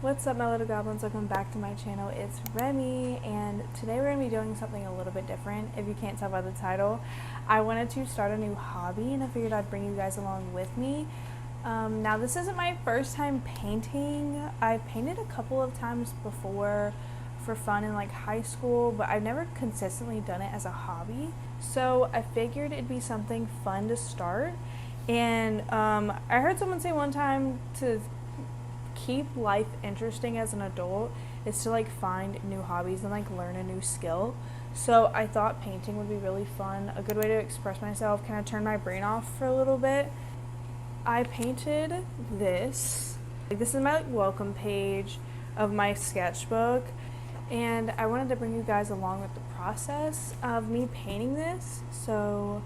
What's up, my little goblins? Welcome back to my channel. It's Remy, and today we're going to be doing something a little bit different. If you can't tell by the title, I wanted to start a new hobby, and I figured I'd bring you guys along with me. Now, this isn't my first time painting. I've painted a couple of times before for fun in like high school, but I've never consistently done it as a hobby. So I figured it'd be something fun to start. And I heard someone say one time to keep life interesting as an adult is to like find new hobbies and like learn a new skill. So I thought painting would be really fun, a good way to express myself, kind of turn my brain off for a little bit. I painted this. This is my like welcome page of my sketchbook, and I wanted to bring you guys along with the process of me painting this. So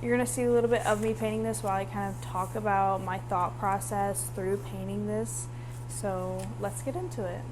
you're going to see a little bit of me painting this while I kind of talk about my thought process through painting this. So let's get into it.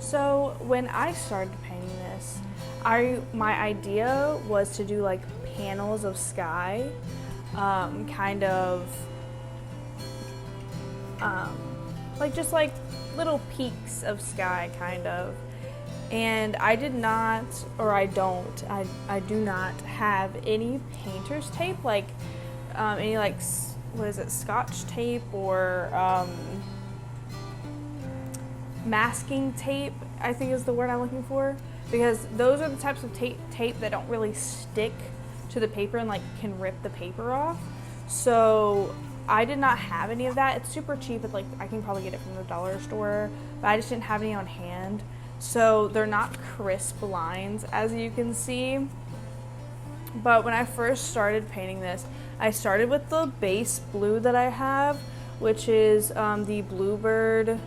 So when I started painting this, my idea was to do like panels of sky, kind of like just like little peaks of sky, kind of. And I did not, or I do not have any painter's tape, like any like, what is it, Scotch tape or masking tape, I think is the word I'm looking for, because those are the types of tape that don't really stick to the paper and like can rip the paper off. So I did not have any of that. It's super cheap. It's like I can probably get it from the dollar store, but I just didn't have any on hand. So they're not crisp lines, as you can see. But when I first started painting this, I started with the base blue that I have, which is the Bluebird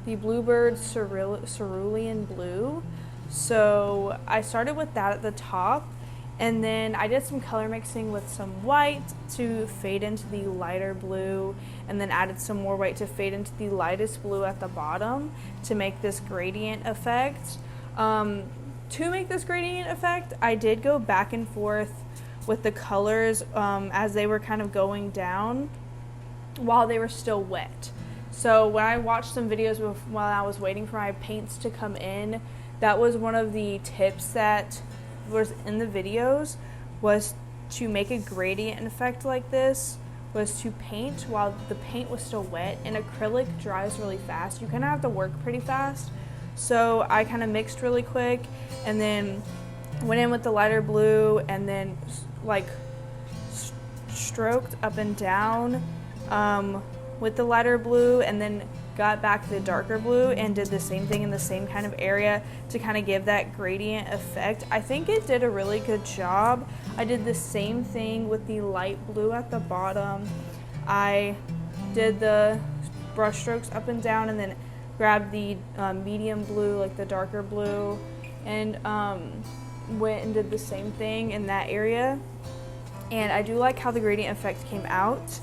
Cerulean Blue. So I started with that at the top, and then I did some color mixing with some white to fade into the lighter blue, and then added some more white to fade into the lightest blue at the bottom to make this gradient effect. To make this gradient effect, I did go back and forth with the colors as they were kind of going down while they were still wet. So when I watched some videos while I was waiting for my paints to come in, that was one of the tips that was in the videos, was to make a gradient effect like this, was to paint while the paint was still wet, and acrylic dries really fast. You kind of have to work pretty fast. So I kind of mixed really quick and then went in with the lighter blue and then like stroked up and down with the lighter blue, and then got back to the darker blue and did the same thing in the same kind of area to kind of give that gradient effect. I think it did a really good job. I did the same thing with the light blue at the bottom. I did the brush strokes up and down and then grabbed the medium blue, like the darker blue, and went and did the same thing in that area. And I do like how the gradient effect came out.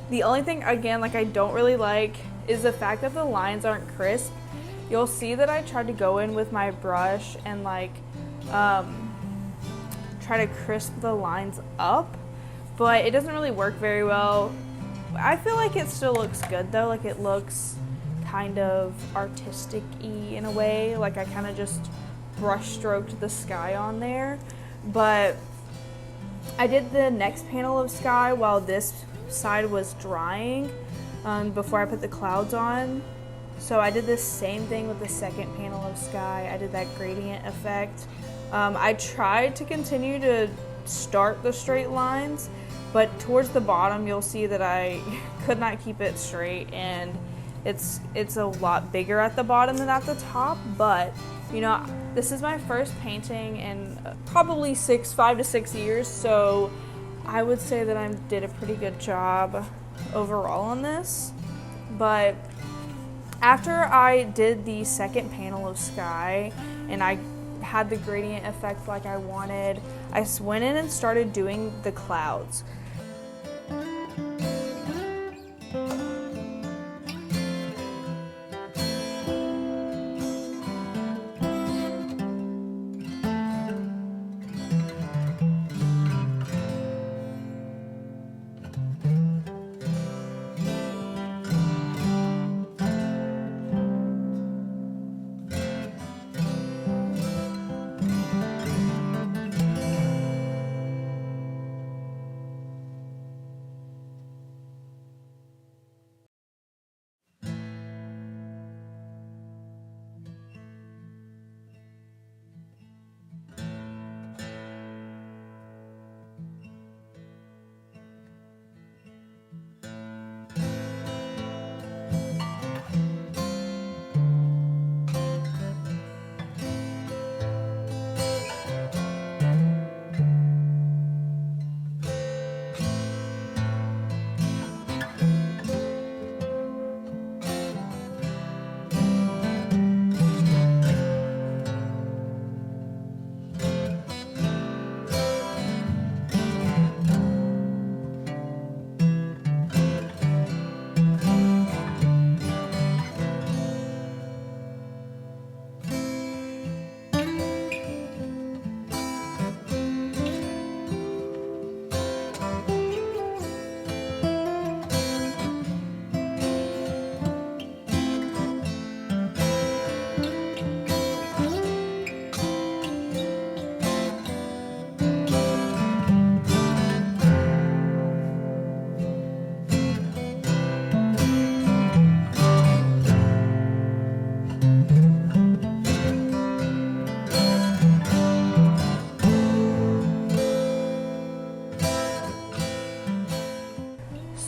The only thing, again, like I don't really like is the fact that the lines aren't crisp. you'll see that I tried to go in with my brush and like try to crisp the lines up, but it doesn't really work very well. I feel like it still looks good though, like it looks kind of artistic-y in a way, like I kind of just brush stroked the sky on there. But I did the next panel of sky while this side was drying before I put the clouds on. So I did the same thing with the second panel of sky. I did that gradient effect. I tried to continue to start the straight lines, but towards the bottom you'll see that I could not keep it straight, and it's a lot bigger at the bottom than at the top. But you know, this is my first painting in probably 5 to 6 years, so I would say that I did a pretty good job overall on this. But after I did the second panel of sky and I had the gradient effect like I wanted, I went in and started doing the clouds.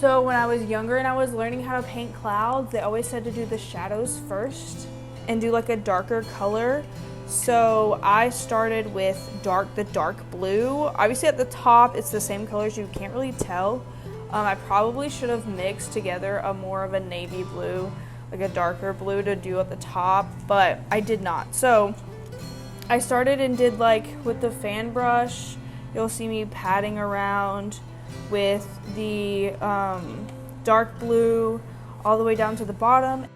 So when I was younger and I was learning how to paint clouds, they always said to do the shadows first and do like a darker color. So I started with the dark blue. Obviously at the top it's the same colors, you can't really tell. I probably should have mixed together more of a navy blue, like a darker blue to do at the top, but I did not. So I started and did like with the fan brush, you'll see me patting around with the dark blue all the way down to the bottom.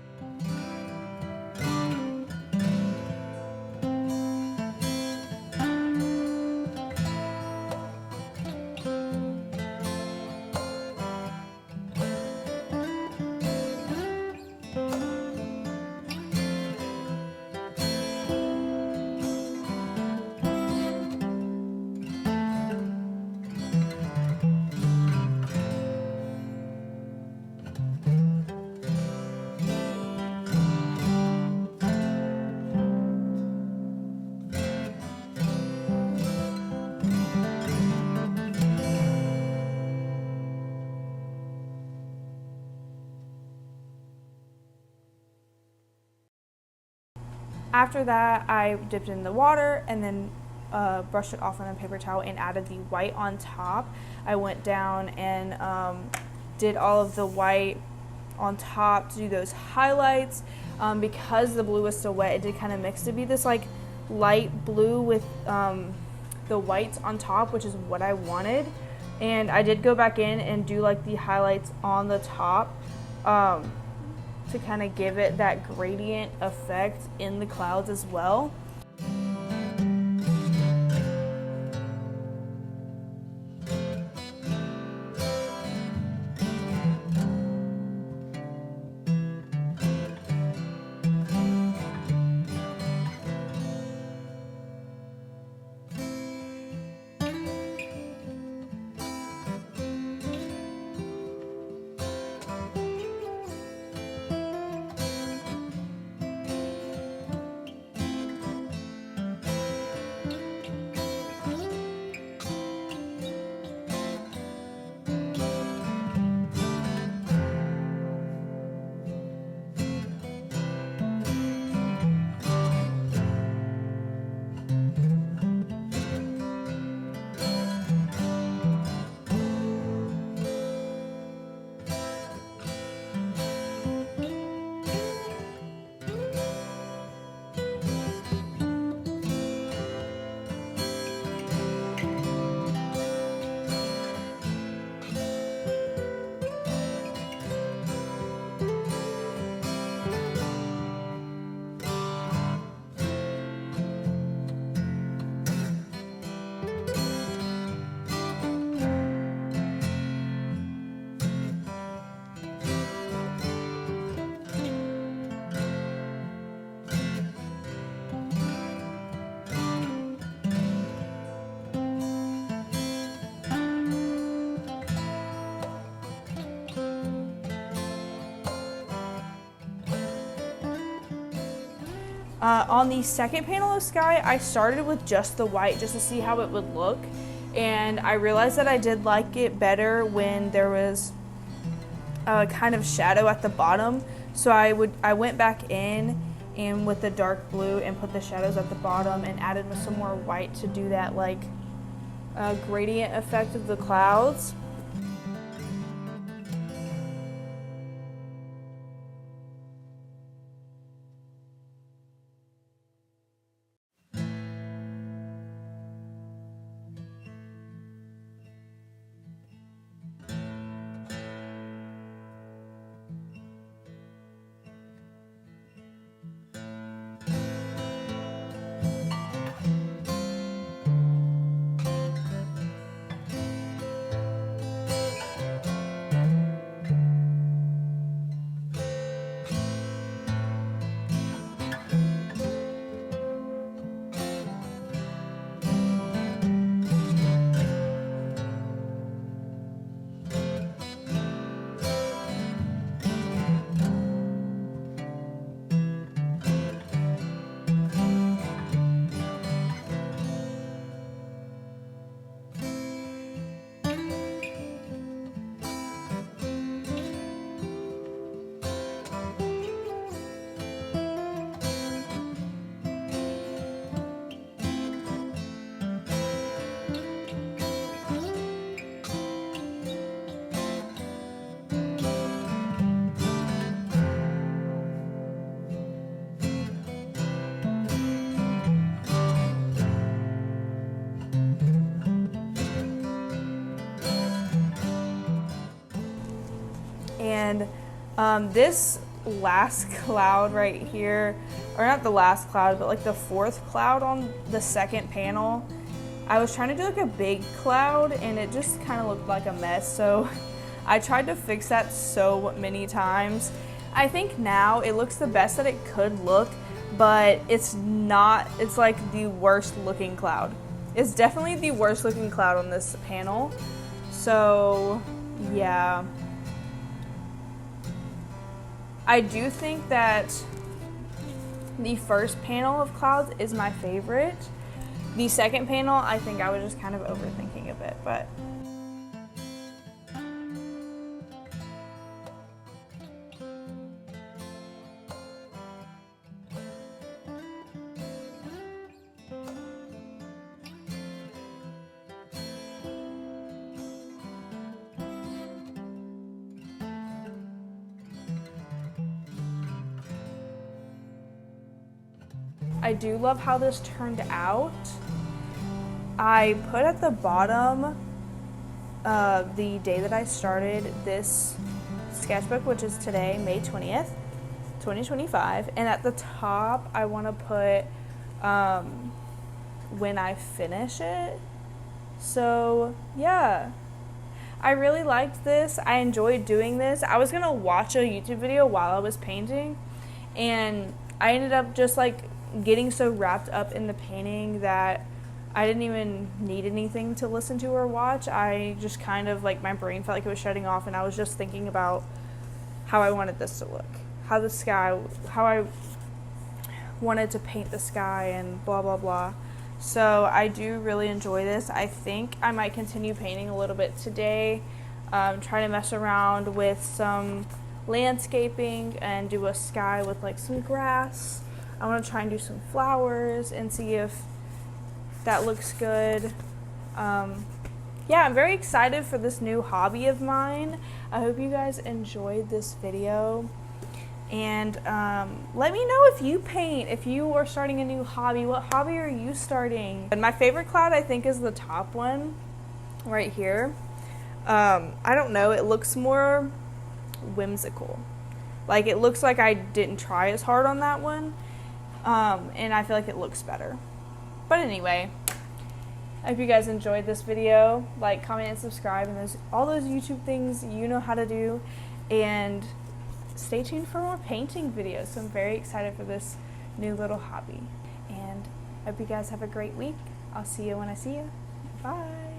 After that, I dipped in the water and then brushed it off on a paper towel and added the white on top. I went down and did all of the white on top to do those highlights. Because the blue was so wet, it did kind of mix to be this like light blue with the whites on top, which is what I wanted. And I did go back in and do like the highlights on the top. to kind of give it that gradient effect in the clouds as well. On the second panel of sky, I started with just the white just to see how it would look, and I realized that I did like it better when there was a kind of shadow at the bottom. So I went back in and with the dark blue and put the shadows at the bottom and added some more white to do that like gradient effect of the clouds. And this last cloud right here, or not the last cloud, but like the fourth cloud on the second panel, I was trying to do like a big cloud and it just kind of looked like a mess. So I tried to fix that so many times. I think now it looks the best that it could look, but it's not, it's like the worst looking cloud. It's definitely the worst looking cloud on this panel. So yeah. I do think that the first panel of clouds is my favorite. The second panel, I think I was just kind of overthinking a bit, but I do love how this turned out. I put at the bottom the day that I started this sketchbook, which is today, May 20th. 2025, and at the top I want to put when I finish it. So yeah, I really liked this. I enjoyed doing this. I was gonna watch a YouTube video while I was painting, and I ended up just like getting so wrapped up in the painting that I didn't even need anything to listen to or watch. I just kind of like, my brain felt like it was shutting off, and I was just thinking about how I wanted this to look, how I wanted to paint the sky and blah blah blah. So I do really enjoy this. I think I might continue painting a little bit today, try to mess around with some landscaping and do a sky with like some grass. I want to try and do some flowers and see if that looks good. Yeah, I'm very excited for this new hobby of mine. I hope you guys enjoyed this video. And let me know if you paint, if you are starting a new hobby. What hobby are you starting? And my favorite cloud, I think, is the top one right here. I don't know, it looks more whimsical. Like, it looks like I didn't try as hard on that one. And I feel like it looks better. But anyway, I hope you guys enjoyed this video. Like, comment, and subscribe, and all those YouTube things you know how to do. And stay tuned for more painting videos. So I'm very excited for this new little hobby. And I hope you guys have a great week. I'll see you when I see you. Bye.